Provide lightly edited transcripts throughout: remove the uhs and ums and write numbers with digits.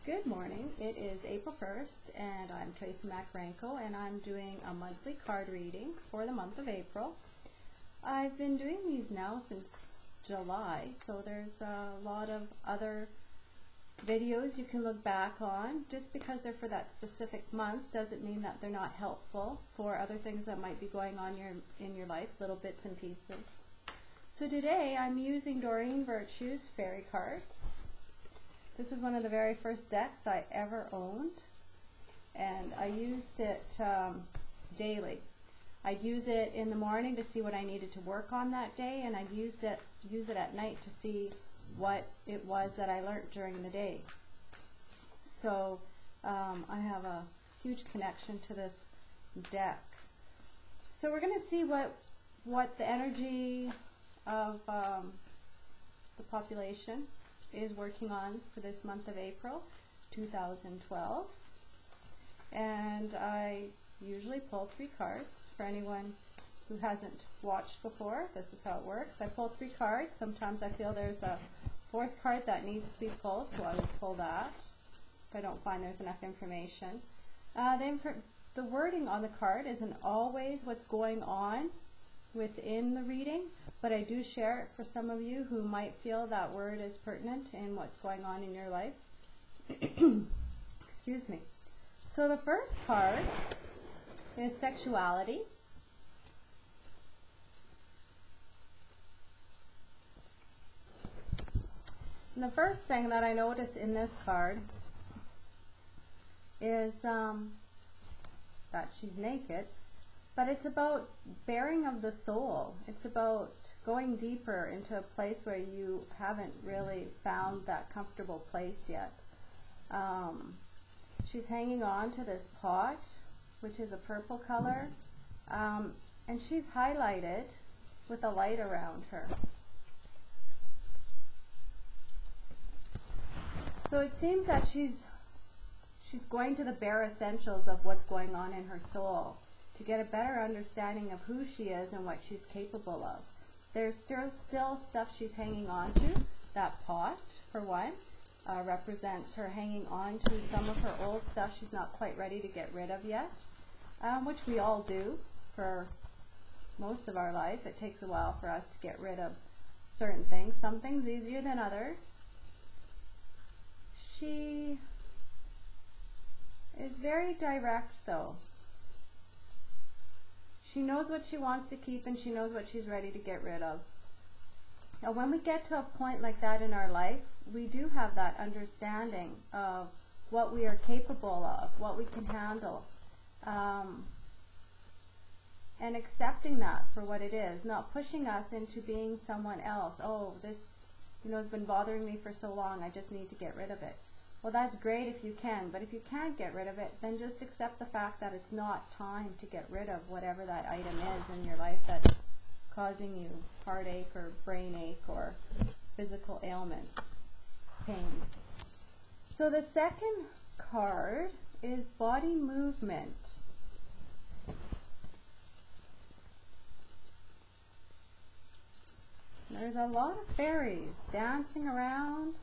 Good morning. It is April 1st and I'm Tracy Makarenko and I'm doing a monthly card reading for the month of April. I've been doing these now since July, so there's a lot of other videos you can look back on. Just because they're for that specific month doesn't mean that they're not helpful for other things that might be going on in your life, little bits and pieces. So today I'm using Doreen Virtue's Fairy cards. This is one of the very first decks I ever owned, and I used it daily. I'd use it in the morning to see what I needed to work on that day, and I'd use it at night to see what it was that I learned during the day. So I have a huge connection to this deck. So we're going to see what the energy of the population is working on for this month of April 2012, and I usually pull 3 cards. For anyone who hasn't watched before, this is how it works. I pull 3 cards. Sometimes I feel there's a 4th card that needs to be pulled, so I would pull that if I don't find there's enough information. The wording on the card isn't always what's going on within the reading, but I do share it for some of you who might feel that word is pertinent in what's going on in your life. Excuse me. So the first card is sexuality. And the first thing that I notice in this card is that she's naked. But it's about bearing of the soul. It's about going deeper into a place where you haven't really found that comfortable place yet. She's hanging on to this pot, which is a purple color, and she's highlighted with a light around her. So it seems that she's going to the bare essentials of what's going on in her soul, to get a better understanding of who she is and what she's capable of. There's still stuff she's hanging on to. That pot, for one, represents her hanging on to some of her old stuff she's not quite ready to get rid of yet, which we all do for most of our life. It takes a while for us to get rid of certain things. Some things easier than others. She is very direct, though. She knows what she wants to keep and she knows what she's ready to get rid of. Now when we get to a point like that in our life, we do have that understanding of what we are capable of, what we can handle, and accepting that for what it is, not pushing us into being someone else. Oh, this has been bothering me for so long, I just need to get rid of it. Well, that's great if you can, but if you can't get rid of it, then just accept the fact that it's not time to get rid of whatever that item is in your life that's causing you heartache or brain ache or physical ailment, pain. So the second card is body movement. There's a lot of fairies dancing around.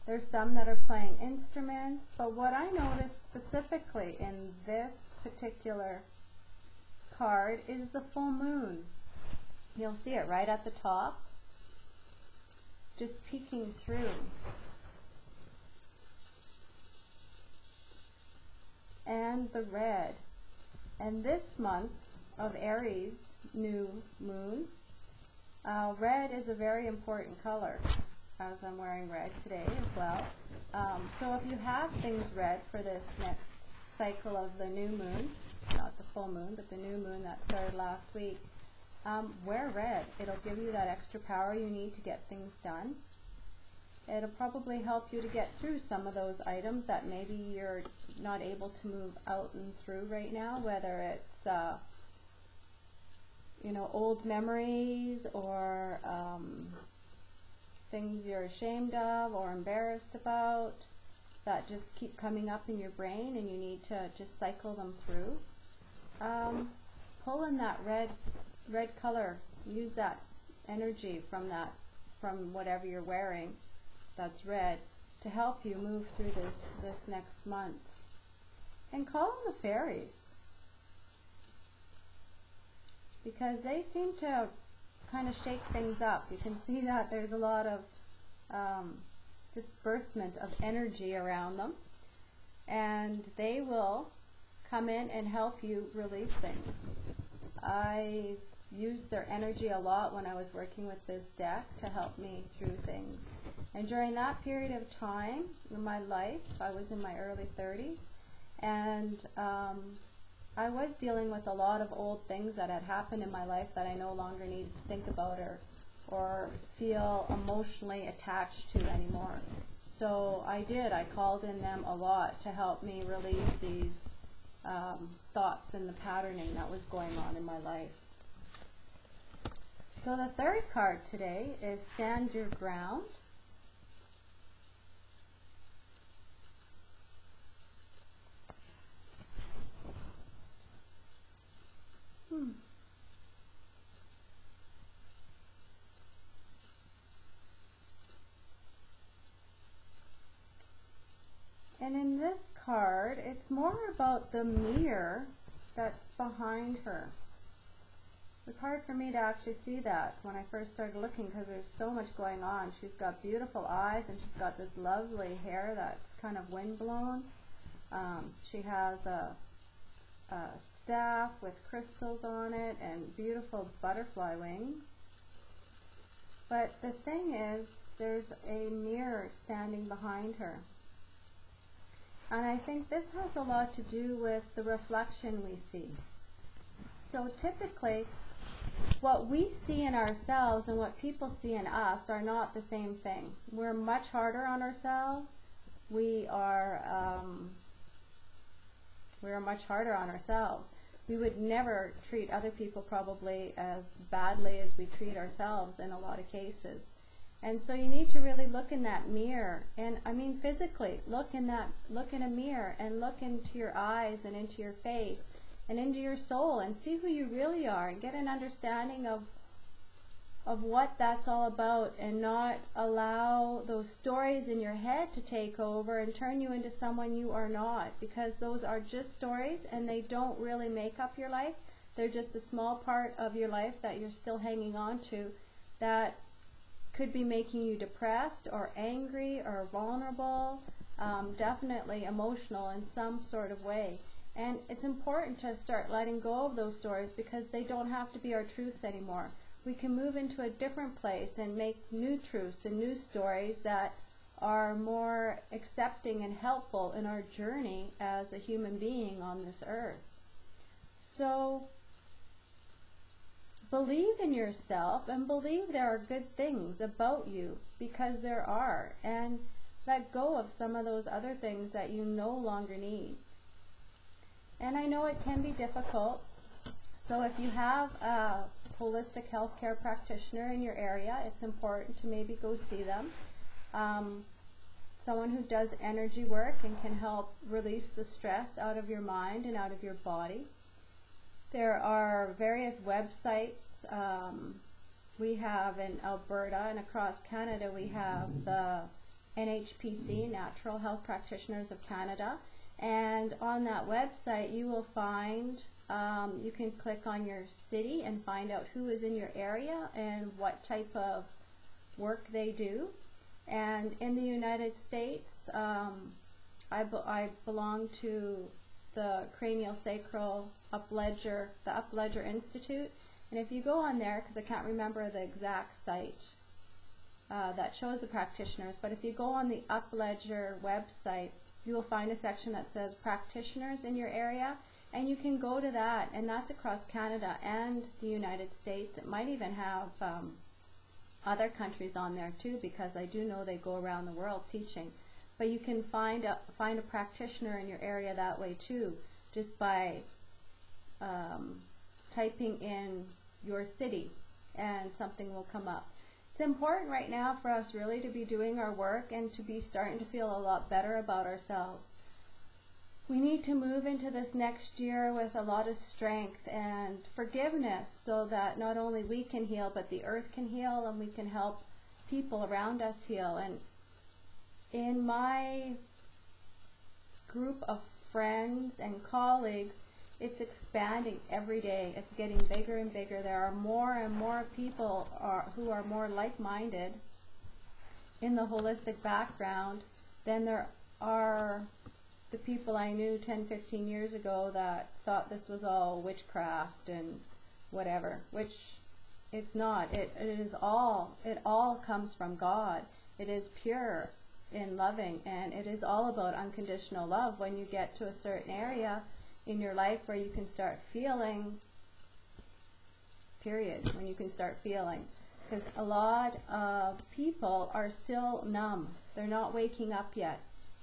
There's some that are playing instruments, but what I noticed specifically in this particular card is the full moon. You'll see it right at the top, just peeking through. And the red. And this month of Aries new moon, red is a very important color, as I'm wearing red today as well. So if you have things red for this next cycle of the new moon, not the full moon, but the new moon that started last week, wear red. It'll give you that extra power you need to get things done. It'll probably help you to get through some of those items that maybe you're not able to move out and through right now, whether it's old memories or things you're ashamed of or embarrassed about that just keep coming up in your brain and you need to just cycle them through. Pull in that red color. Use that energy from whatever you're wearing that's red to help you move through this next month. And call on the fairies, because they seem to kind of shake things up. You can see that there's a lot of disbursement of energy around them, and they will come in and help you release things. I used their energy a lot when I was working with this deck to help me through things. And during that period of time in my life, I was in my early 30s, and I was dealing with a lot of old things that had happened in my life that I no longer need to think about or feel emotionally attached to anymore. So I called in them a lot to help me release these thoughts and the patterning that was going on in my life. So the third card today is Stand Your Ground. And in this card, it's more about the mirror that's behind her. It was hard for me to actually see that when I first started looking, because there's so much going on. She's got beautiful eyes, and she's got this lovely hair that's kind of windblown. She has a staff with crystals on it and beautiful butterfly wings. But the thing is, there's a mirror standing behind her. And I think this has a lot to do with the reflection we see. So typically, what we see in ourselves and what people see in us are not the same thing. We're much harder on ourselves. We are much harder on ourselves. We would never treat other people probably as badly as we treat ourselves in a lot of cases. And so you need to really look in that mirror, and I mean physically, look in a mirror and look into your eyes and into your face and into your soul and see who you really are, and get an understanding of what that's all about, and not allow those stories in your head to take over and turn you into someone you are not, because those are just stories and they don't really make up your life. They're just a small part of your life that you're still hanging on to, that could be making you depressed or angry or vulnerable, definitely emotional in some sort of way. And it's important to start letting go of those stories, because they don't have to be our truths anymore. We can move into a different place and make new truths and new stories that are more accepting and helpful in our journey as a human being on this earth. So believe in yourself and believe there are good things about you, because there are, and let go of some of those other things that you no longer need. And I know it can be difficult, so if you have a holistic healthcare practitioner in your area, it's important to maybe go see them. Someone who does energy work and can help release the stress out of your mind and out of your body. There are various websites. We have in Alberta and across Canada, we have the NHPC, Natural Health Practitioners of Canada. And on that website, you will find, you can click on your city and find out who is in your area and what type of work they do. And in the United States, I belong to the Cranial Sacral Upledger, the Upledger Institute. And if you go on there, because I can't remember the exact site that shows the practitioners, but if you go on the Upledger website, you will find a section that says practitioners in your area, and you can go to that, and that's across Canada and the United States. It might even have other countries on there too, because I do know they go around the world teaching. But you can find a practitioner in your area that way too, just by typing in your city, and something will come up. It's important right now for us really to be doing our work and to be starting to feel a lot better about ourselves. We need to move into this next year with a lot of strength and forgiveness, so that not only we can heal, but the earth can heal, and we can help people around us heal. And in my group of friends and colleagues, it's expanding every day. It's getting bigger and bigger. There are more and more people who are more like-minded in the holistic background than there are the people I knew 10, 15 years ago that thought this was all witchcraft and whatever, which it's not. It all comes from God. It is pure and loving, and it is all about unconditional love. When you get to a certain area in your life where you can start feeling, period, when you can start feeling, because a lot of people are still numb. They're not waking up yet.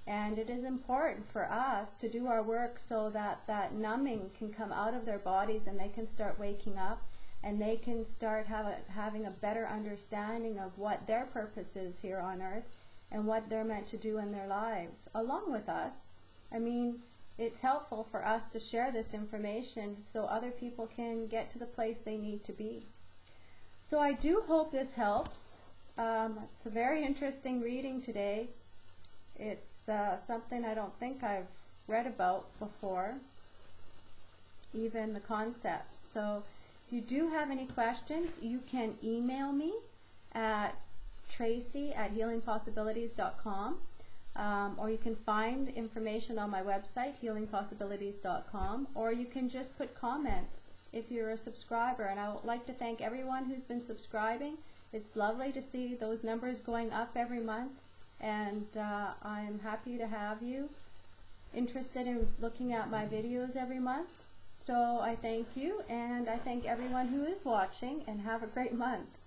And it is important for us to do our work so that that numbing can come out of their bodies and they can start waking up, and they can start having a better understanding of what their purpose is here on earth and what they're meant to do in their lives along with us. I mean, it's helpful for us to share this information so other people can get to the place they need to be. So I do hope this helps. It's a very interesting reading today. It's something I don't think I've read about before, even the concepts. So if you do have any questions, you can email me at tracy@healingpossibilities.com, or you can find information on my website, healingpossibilities.com, or you can just put comments if you're a subscriber. And I would like to thank everyone who's been subscribing. It's lovely to see those numbers going up every month, and I'm happy to have you interested in looking at my videos every month. So I thank you, and I thank everyone who is watching, and have a great month.